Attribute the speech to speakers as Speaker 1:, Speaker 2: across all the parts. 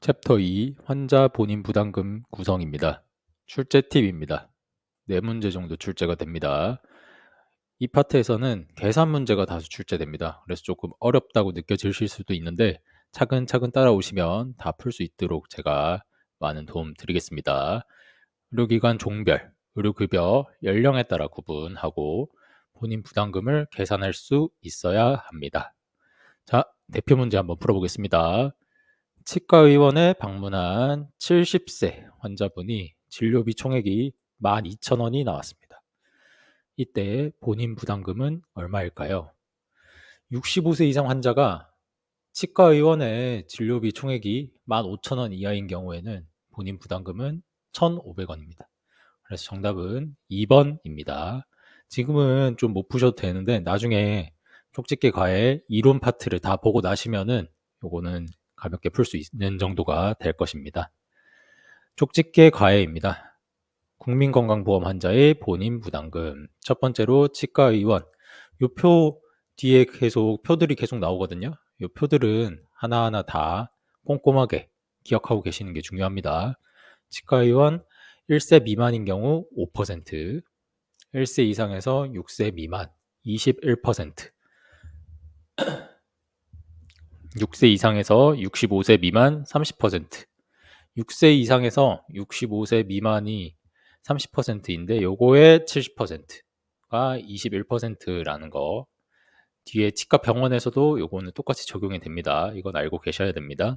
Speaker 1: 챕터 2 환자 본인 부담금 구성입니다. 출제 팁입니다. 4문제 정도 출제가 됩니다. 이 파트에서는 계산 문제가 다수 출제됩니다. 그래서 조금 어렵다고 느껴지실 수도 있는데 차근차근 따라오시면 다 풀 수 있도록 제가 많은 도움 드리겠습니다. 의료기관 종별, 의료급여, 연령에 따라 구분하고 본인 부담금을 계산할 수 있어야 합니다. 자, 대표 문제 한번 풀어보겠습니다. 치과의원에 방문한 70세 환자분이 진료비 총액이 12,000원이 나왔습니다. 이때 본인 부담금은 얼마일까요? 65세 이상 환자가 치과의원의 진료비 총액이 15,000원 이하인 경우에는 본인 부담금은 1,500원입니다. 그래서 정답은 2번입니다. 지금은 좀 못 푸셔도 되는데 나중에 쪽집게 과외 이론 파트를 다 보고 나시면은 요거는 가볍게 풀 수 있는 정도가 될 것입니다. 쪽집게 과외입니다. 국민건강보험 환자의 본인 부담금. 첫 번째로 치과의원. 요 표 뒤에 계속 표들이 계속 나오거든요. 요 표들은 하나하나 다 꼼꼼하게 기억하고 계시는 게 중요합니다. 치과의원 1세 미만인 경우 5%, 1세 이상에서 6세 미만 21%, 6세 이상에서 65세 미만 30%, 6세 이상에서 65세 미만이 30%인데 요거의 70%가 21%라는 거. 뒤에 치과 병원에서도 요거는 똑같이 적용이 됩니다. 이건 알고 계셔야 됩니다.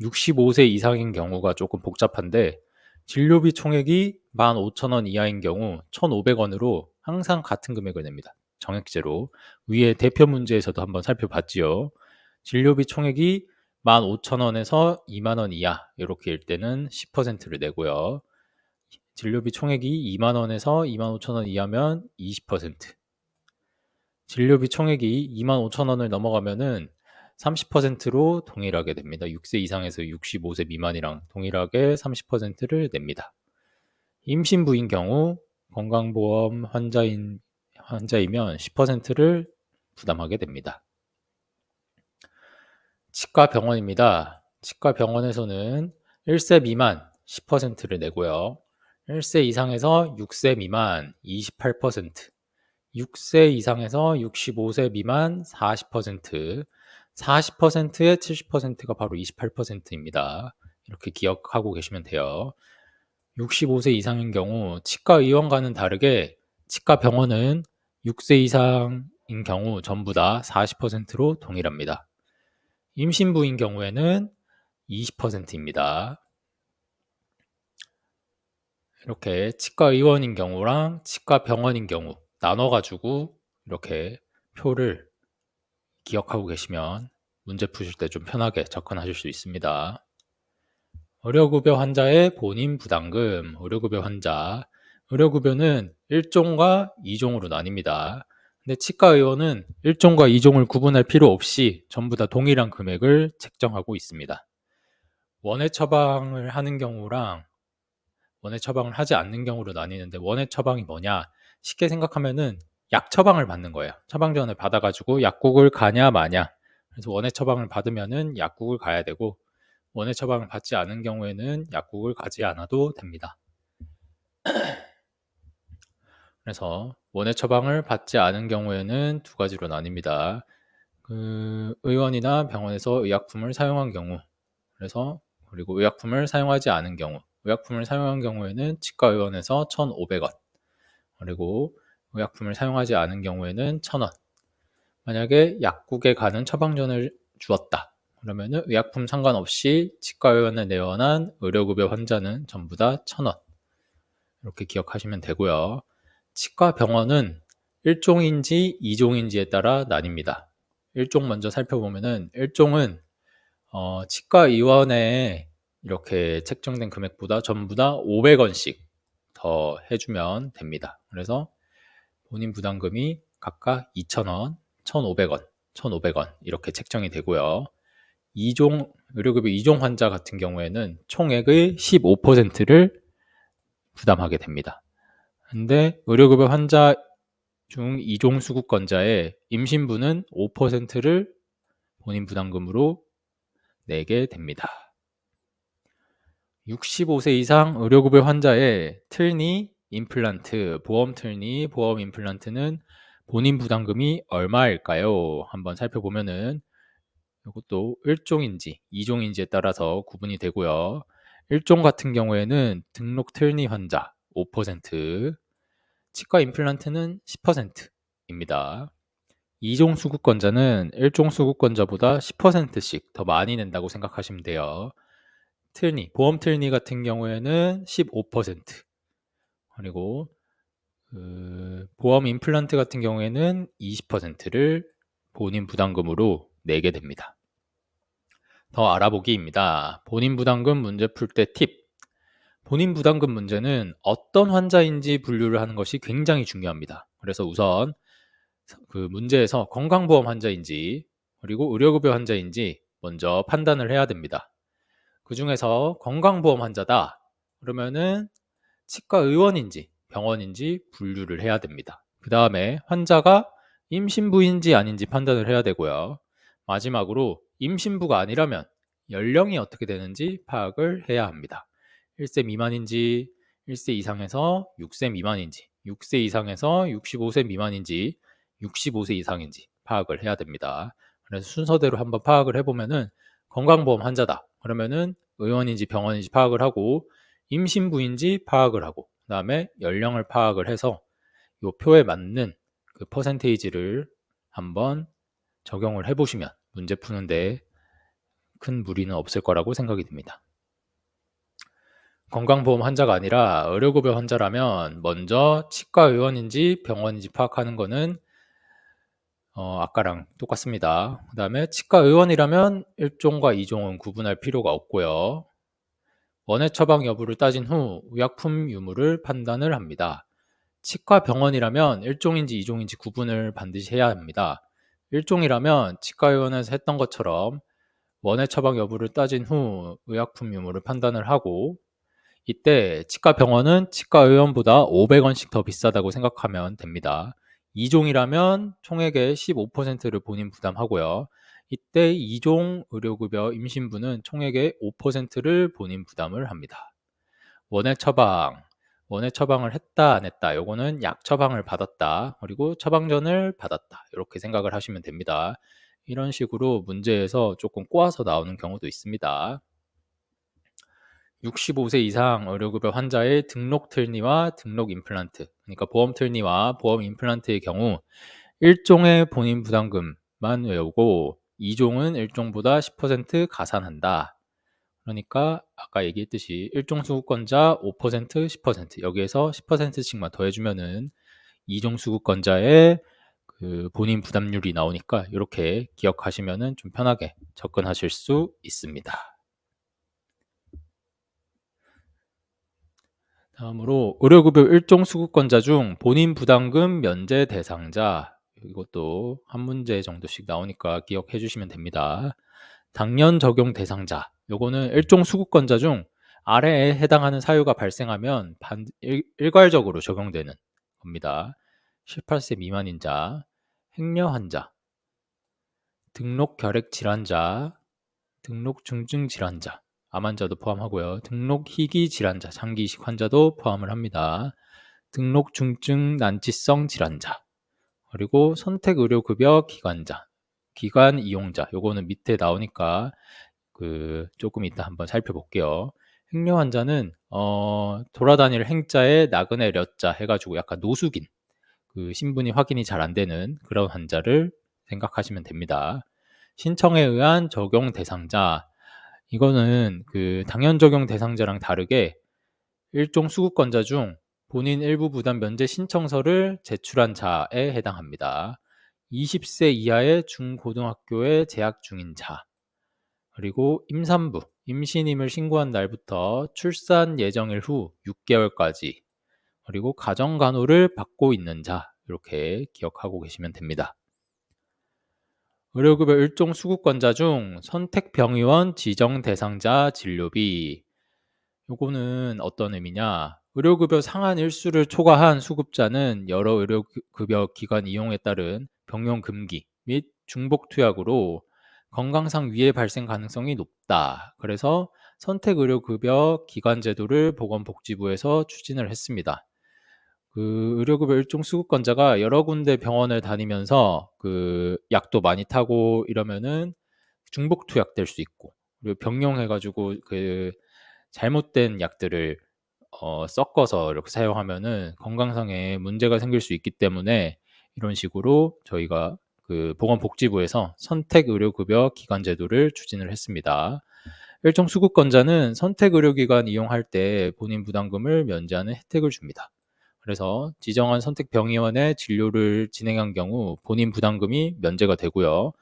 Speaker 1: 65세 이상인 경우가 조금 복잡한데 진료비 총액이 15,000원 이하인 경우 1,500원으로 항상 같은 금액을 냅니다. 정액제로. 위에 대표 문제에서도 한번 살펴봤지요. 진료비 총액이 15,000원에서 20,000원 이하 이렇게일 때는 10%를 내고요. 진료비 총액이 20,000원에서 25,000원 이하면 20%. 진료비 총액이 25,000원을 넘어가면은 30%로 동일하게 됩니다. 6세 이상에서 65세 미만이랑 동일하게 30%를 냅니다. 임신부인 경우 건강보험 환자이면 10%를 부담하게 됩니다. 치과 병원입니다. 치과 병원에서는 1세 미만 10%를 내고요. 1세 이상에서 6세 미만 28%, 6세 이상에서 65세 미만 40%, 40%의 70%가 바로 28%입니다. 이렇게 기억하고 계시면 돼요. 65세 이상인 경우 치과 의원과는 다르게 치과 병원은 6세 이상인 경우 전부 다 40%로 동일합니다. 임신부인 경우에는 20%입니다. 이렇게 치과 의원인 경우랑 치과 병원인 경우 나눠가지고 이렇게 표를 기억하고 계시면 문제 푸실 때 좀 편하게 접근하실 수 있습니다. 의료급여 환자의 본인 부담금, 의료급여 환자. 의료급여는 1종과 2종으로 나뉩니다. 근데 치과의원은 1종과 2종을 구분할 필요 없이 전부 다 동일한 금액을 책정하고 있습니다. 원해 처방을 하는 경우랑 원해 처방을 하지 않는 경우로 나뉘는데 원해 처방이 뭐냐? 쉽게 생각하면은 약 처방을 받는 거예요. 처방전을 받아가지고 약국을 가냐 마냐. 그래서 원해 처방을 받으면은 약국을 가야 되고 원해 처방을 받지 않은 경우에는 약국을 가지 않아도 됩니다. 그래서 원해 처방을 받지 않은 경우에는 두 가지로 나뉩니다. 의원이나 병원에서 의약품을 사용한 경우, 그리고 의약품을 사용하지 않은 경우, 의약품을 사용한 경우에는 치과의원에서 1,500원, 그리고 의약품을 사용하지 않은 경우에는 1,000원. 만약에 약국에 가는 처방전을 주었다. 그러면은 의약품 상관없이 치과의원에 내원한 의료급여 환자는 전부 다 1,000원. 이렇게 기억하시면 되고요. 치과 병원은 1종인지 2종인지에 따라 나뉩니다. 1종 먼저 살펴보면은 1종은 치과의원에 이렇게 책정된 금액보다 전부 다 500원씩 더 해주면 됩니다. 그래서 본인 부담금이 각각 2,000원, 1,500원, 1,500원 이렇게 책정이 되고요. 2종 의료급여 2종 환자 같은 경우에는 총액의 15%를 부담하게 됩니다. 근데 의료급여 환자 중 2종 수급권자의 임신부는 5%를 본인 부담금으로 내게 됩니다. 65세 이상 의료급여 환자의 틀니, 임플란트, 보험 틀니, 보험 임플란트는 본인 부담금이 얼마일까요? 한번 살펴보면은 이것도 1종인지 2종인지에 따라서 구분이 되고요. 1종 같은 경우에는 등록 틀니 환자 5%, 치과 임플란트는 10%입니다. 2종 수급권자는 1종 수급권자보다 10%씩 더 많이 낸다고 생각하시면 돼요. 틀니, 보험 틀니 같은 경우에는 15%, 그리고 보험 임플란트 같은 경우에는 20%를 본인 부담금으로 내게 됩니다. 더 알아보기입니다. 본인 부담금 문제 풀 때 팁. 본인 부담금 문제는 어떤 환자인지 분류를 하는 것이 굉장히 중요합니다. 그래서 우선 그 문제에서 건강보험 환자인지 그리고 의료급여 환자인지 먼저 판단을 해야 됩니다. 그 중에서 건강보험 환자다. 그러면은 치과 의원인지 병원인지 분류를 해야 됩니다. 그 다음에 환자가 임신부인지 아닌지 판단을 해야 되고요. 마지막으로 임신부가 아니라면 연령이 어떻게 되는지 파악을 해야 합니다. 1세 미만인지, 1세 이상에서 6세 미만인지, 6세 이상에서 65세 미만인지, 65세 이상인지 파악을 해야 됩니다. 그래서 순서대로 한번 파악을 해보면은 건강보험 환자다. 그러면은 의원인지 병원인지 파악을 하고 임신부인지 파악을 하고 그다음에 연령을 파악을 해서 이 표에 맞는 그 퍼센테이지를 한번 적용을 해보시면 문제 푸는데 큰 무리는 없을 거라고 생각이 듭니다. 건강보험 환자가 아니라 의료급여 환자라면 먼저 치과 의원인지 병원인지 파악하는 거는 아까랑 똑같습니다. 그 다음에 치과 의원이라면 1종과 2종은 구분할 필요가 없고요. 원해 처방 여부를 따진 후 의약품 유무를 판단을 합니다. 치과 병원이라면 1종인지 2종인지 구분을 반드시 해야 합니다. 1종이라면 치과의원에서 했던 것처럼 원해 처방 여부를 따진 후 의약품 유무를 판단을 하고 이때 치과 병원은 치과 의원보다 500원씩 더 비싸다고 생각하면 됩니다. 2종이라면 총액의 15%를 본인 부담하고요. 이때 2종 의료급여 임신부는 총액의 5%를 본인 부담을 합니다. 원해 처방, 원해 처방을 했다 안 했다 요거는 약 처방을 받았다 그리고 처방전을 받았다 이렇게 생각을 하시면 됩니다. 이런 식으로 문제에서 조금 꼬아서 나오는 경우도 있습니다. 65세 이상 의료급여 환자의 등록 틀니와 등록 임플란트, 그러니까 보험 틀니와 보험 임플란트의 경우 1종의 본인 부담금만 외우고 2종은 1종보다 10% 가산한다. 그러니까 아까 얘기했듯이 1종 수급권자 5%, 10% 여기에서 10%씩만 더해주면은 2종 수급권자의 그 본인 부담률이 나오니까 이렇게 기억하시면은 좀 편하게 접근하실 수 있습니다. 다음으로 의료급여 1종 수급권자 중 본인 부담금 면제 대상자, 이것도 한 문제 정도씩 나오니까 기억해 주시면 됩니다. 당연 적용 대상자, 요거는 1종 수급권자 중 아래에 해당하는 사유가 발생하면 일괄적으로 적용되는 겁니다. 18세 미만인 자, 행여 환자, 등록 결핵 질환자, 등록 중증 질환자, 암 환자도 포함하고요. 등록 희귀 질환자, 장기 이식 환자도 포함을 합니다. 등록 중증 난치성 질환자, 그리고 선택 의료급여 기관자, 기관 이용자, 요거는 밑에 나오니까 그 조금 이따 한번 살펴볼게요. 행여 환자는 돌아다닐 행자에 나그네 려자 해가지고 약간 노숙인, 그 신분이 확인이 잘 안 되는 그런 환자를 생각하시면 됩니다. 신청에 의한 적용 대상자, 이거는 그 당연 적용 대상자랑 다르게 일종 수급권자 중 본인 일부 부담 면제 신청서를 제출한 자에 해당합니다. 20세 이하의 중고등학교에 재학 중인 자, 그리고 임산부, 임신임을 신고한 날부터 출산 예정일 후 6개월까지, 그리고 가정간호를 받고 있는 자, 이렇게 기억하고 계시면 됩니다. 의료급여 일종 수급권자 중 선택병의원 지정 대상자 진료비, 요거는 어떤 의미냐? 의료급여 상한 일수를 초과한 수급자는 여러 의료급여 기관 이용에 따른 병용 금기 및 중복 투약으로 건강상 위해 발생 가능성이 높다. 그래서 선택의료급여 기간제도를 보건복지부에서 추진을 했습니다. 그 의료급여 일종 수급권자가 여러 군데 병원을 다니면서 그 약도 많이 타고 이러면은 중복 투약될 수 있고, 그리고 병용해가지고 그 잘못된 약들을 섞어서 이렇게 사용하면은 건강상에 문제가 생길 수 있기 때문에 이런 식으로 저희가 그 보건복지부에서 선택의료급여 기간제도를 추진을 했습니다. 일종 수급권자는 선택의료기관 이용할 때 본인 부담금을 면제하는 혜택을 줍니다. 그래서 지정한 선택병의원의 진료를 진행한 경우 본인 부담금이 면제가 되고요.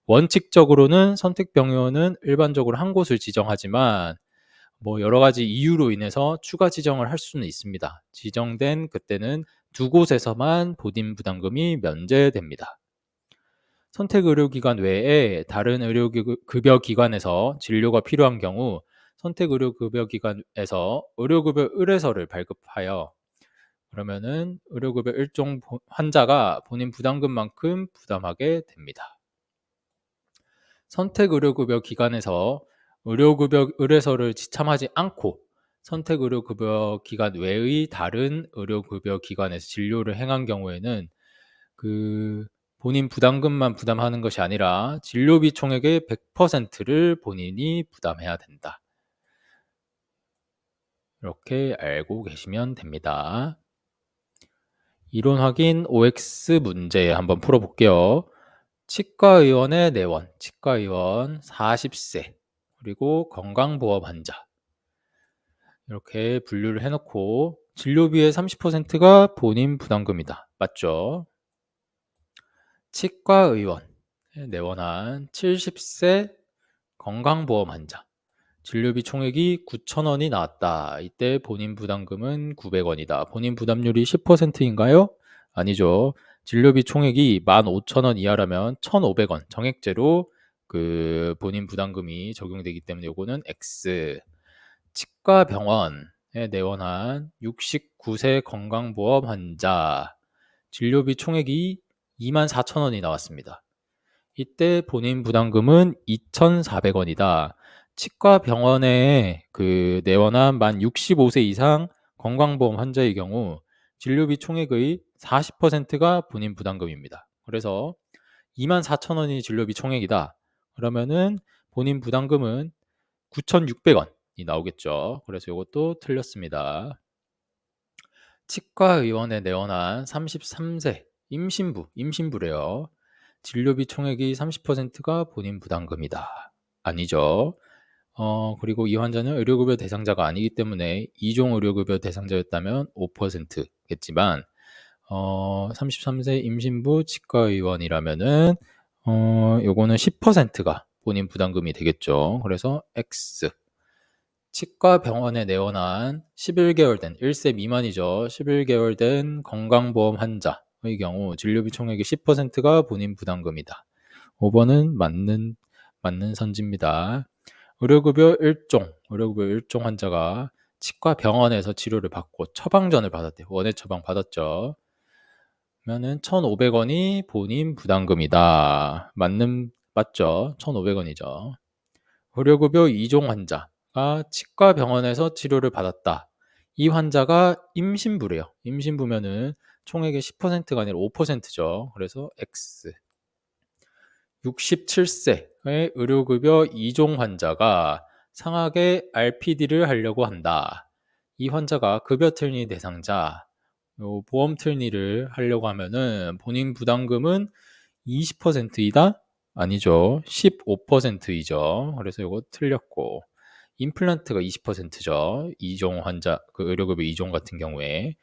Speaker 1: 원칙적으로는 선택병의원은 일반적으로 한 곳을 지정하지만 뭐 여러 가지 이유로 인해서 추가 지정을 할 수는 있습니다. 지정된 그때는 두 곳에서만 본인 부담금이 면제됩니다. 선택의료기관 외에 다른 의료급여기관에서 진료가 필요한 경우 선택의료급여기관에서 의료급여 의뢰서를 발급하여 그러면은 의료급여 일종 환자가 본인 부담금만큼 부담하게 됩니다. 선택의료급여 기관에서 의료급여 의뢰서를 지참하지 않고 선택의료급여 기관 외의 다른 의료급여 기관에서 진료를 행한 경우에는 그 본인 부담금만 부담하는 것이 아니라 진료비 총액의 100%를 본인이 부담해야 된다. 이렇게 알고 계시면 됩니다. 이론 확인 OX 문제 한번 풀어볼게요. 치과의원의 내원, 치과의원 40세, 그리고 건강보험 환자 이렇게 분류를 해놓고 진료비의 30%가 본인 부담금이다. 맞죠? 치과의원 내원한 70세 건강보험 환자 진료비 총액이 9,000원이 나왔다. 이때 본인 부담금은 900원이다. 본인 부담률이 10%인가요? 아니죠. 진료비 총액이 15,000원 이하라면 1,500원 정액제로 그 본인 부담금이 적용되기 때문에 요거는 X. 치과병원에 내원한 69세 건강보험 환자 진료비 총액이 24,000원이 나왔습니다. 이때 본인 부담금은 2,400원이다. 치과 병원에 그 내원한 만 65세 이상 건강보험 환자의 경우 진료비 총액의 40%가 본인 부담금입니다. 그래서 24,000원이 진료비 총액이다. 그러면은 본인 부담금은 9,600원이 나오겠죠. 그래서 이것도 틀렸습니다. 치과의원에 내원한 33세 임신부래요. 진료비 총액이 30%가 본인 부담금이다. 아니죠. 그리고 이 환자는 의료급여 대상자가 아니기 때문에 2종 의료급여 대상자였다면 5%겠지만 33세 임신부 치과의원이라면은 요거는 10%가 본인 부담금이 되겠죠. 그래서 X. 치과 병원에 내원한 11개월 된 1세 미만이죠. 11개월 된 건강보험 환자의 경우 진료비 총액의 10%가 본인 부담금이다. 5번은 맞는 선지입니다. 의료급여 1종 환자가 치과 병원에서 치료를 받고 처방전을 받았대요. 원예 처방 받았죠. 그러면은 1,500원이 본인 부담금이다. 맞죠? 1,500원이죠. 의료급여 2종 환자가 치과 병원에서 치료를 받았다. 이 환자가 임신부래요. 임신부면은 총액의 10%가 아니라 5%죠. 그래서 X. 67세의 의료급여 2종 환자가 상하게 RPD를 하려고 한다. 이 환자가 급여 틀니 대상자, 보험 틀니를 하려고 하면은 본인 부담금은 20%이다? 아니죠. 15%이죠. 그래서 이거 틀렸고. 임플란트가 20%죠. 2종 환자, 그 의료급여 2종 같은 경우에.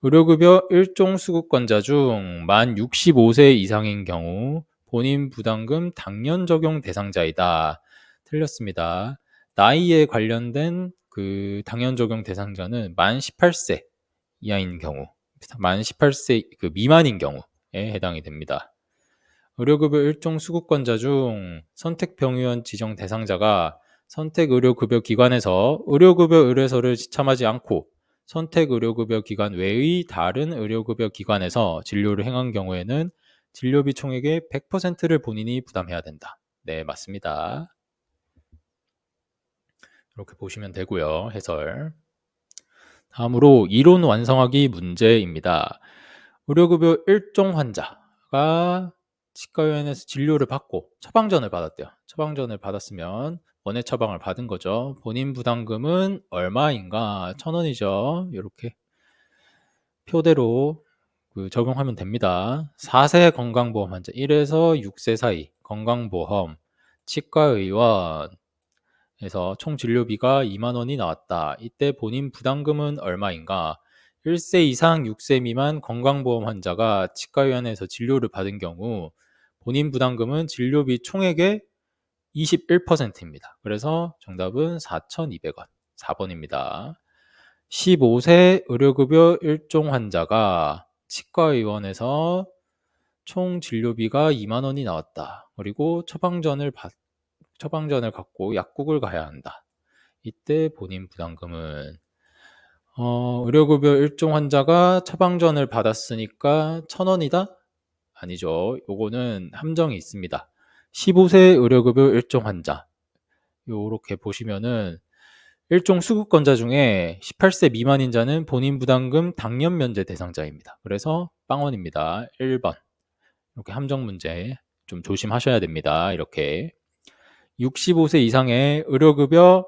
Speaker 1: 의료급여 1종 수급권자 중 만 65세 이상인 경우 본인 부담금 당연 적용 대상자이다. 틀렸습니다. 나이에 관련된 그 당연 적용 대상자는 만 18세 이하인 경우, 만 18세 그 미만인 경우에 해당이 됩니다. 의료급여 일종 수급권자 중 선택병의원 지정 대상자가 선택의료급여 기관에서 의료급여 의뢰서를 지참하지 않고 선택의료급여 기관 외의 다른 의료급여 기관에서 진료를 행한 경우에는 진료비 총액의 100%를 본인이 부담해야 된다. 네, 맞습니다. 이렇게 보시면 되고요. 해설. 다음으로 이론 완성하기 문제입니다. 의료급여 1종 환자가 치과의원에서 진료를 받고 처방전을 받았대요. 처방전을 받았으면 원예 처방을 받은 거죠. 본인 부담금은 얼마인가? 1,000원이죠. 이렇게 표대로 적용하면 됩니다. 4세 건강보험 환자 1에서 6세 사이 건강보험 치과의원에서 총 진료비가 2만 원이 나왔다. 이때 본인 부담금은 얼마인가? 1세 이상 6세 미만 건강보험 환자가 치과의원에서 진료를 받은 경우 본인 부담금은 진료비 총액의 21%입니다. 그래서 정답은 4,200원. 4번입니다. 15세 의료급여 1종 환자가 치과의원에서 총 진료비가 2만 원이 나왔다. 그리고 처방전을 갖고 약국을 가야 한다. 이때 본인 부담금은 의료급여 1종 환자가 처방전을 받았으니까 1,000원이다? 아니죠. 요거는 함정이 있습니다. 15세 의료급여 1종 환자 요렇게 보시면은 1종 수급권자 중에 18세 미만인 자는 본인 부담금 당연 면제 대상자입니다. 그래서 빵원입니다. 1번. 이렇게 함정 문제 좀 조심하셔야 됩니다. 이렇게 65세 이상의 의료급여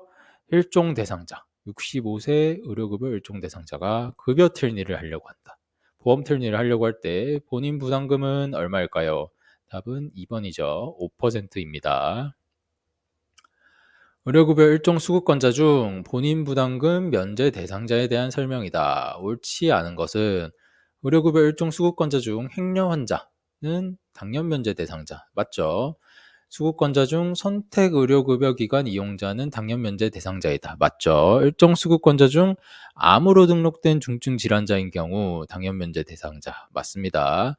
Speaker 1: 1종 대상자 65세 의료급여 1종 대상자가 급여 틀니를 하려고 한다. 보험 틀니를 하려고 할 때 본인 부담금은 얼마일까요? 답은 2번이죠. 5%입니다. 의료급여 1종 수급권자 중 본인 부담금 면제 대상자에 대한 설명이다. 옳지 않은 것은 의료급여 1종 수급권자 중 행여 환자는 당연 면제 대상자. 맞죠? 수급권자 중 선택 의료급여 기관 이용자는 당연 면제 대상자이다. 맞죠? 1종 수급권자 중 암으로 등록된 중증 질환자인 경우 당연 면제 대상자. 맞습니다.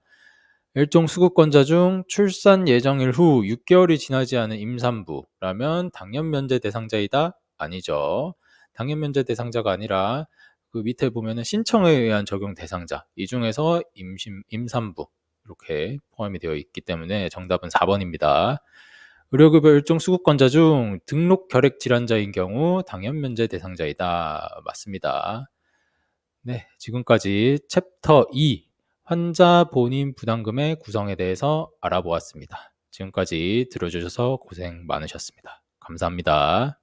Speaker 1: 1종 수급권자 중 출산 예정일 후 6개월이 지나지 않은 임산부라면 당연 면제 대상자이다? 아니죠. 당연 면제 대상자가 아니라 그 밑에 보면은 신청에 의한 적용 대상자 이 중에서 임산부 이렇게 포함이 되어 있기 때문에 정답은 4번입니다. 의료급여 1종 수급권자 중 등록 결핵 질환자인 경우 당연 면제 대상자이다. 맞습니다. 네, 지금까지 챕터 2 환자 본인 부담금의 구성에 대해서 알아보았습니다. 지금까지 들어주셔서 고생 많으셨습니다. 감사합니다.